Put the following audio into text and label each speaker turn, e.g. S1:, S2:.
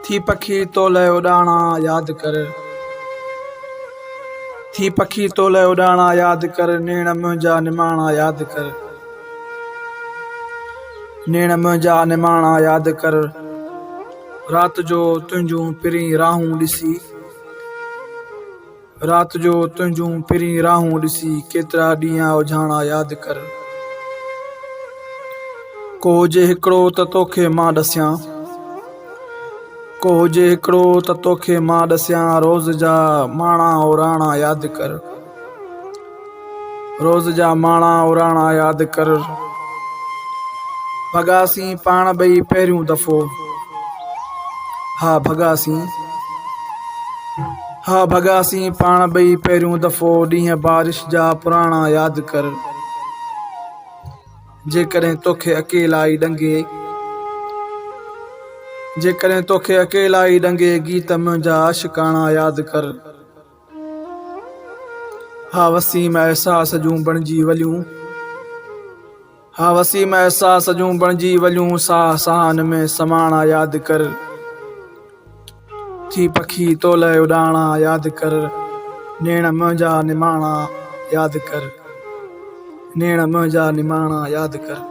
S1: थी पखी तोले उड़ाना याद कर। थी पखी तोले उड़ाना याद कर। नेण मुंहिंजा निमाणा याद कर। नेण मुंहिंजा निमाणा याद कर। रात जो तुंहिंजूं पिरी राहूं ॾिसी। रात जो तुंहिंजूं पिरी राहूं ॾिसी केतिरा ॾींहं उजाणा याद कर। को हुजे हिकिड़ो त तोखे मां ॾसियां। को हुजे हिकिड़ो त तोखे मां ॾसियां। रोज़ जा माणा उराणा याद कर। रोज़ जा माणा उराणा याद कर। भॻासीं पाण ॿई पहिरियों दफ़ो। हा भॻासीं। हा भॻासीं पाण ॿई पहिरियों दफ़ो। ॾींहं बारिश जा पुराणा याद कर। जेकॾहिं तोखे अकेलाई ॾंगे। जेकॾहिं तोखे अकेलाई ॾंगे गीत मुंहिंजा आशिकाणा याद कर। हा वसीम अहसास जूं बणिजी वलियूं। हा वसीम अहसास जूं बणिजी वलियूं। साह साहन में समाणा याद कर। थी पखी तोले उड़ाणा याद कर। नेण मुंहिंजा निमाणा याद कर। नेण मुंहिंजा निमाणा याद कर।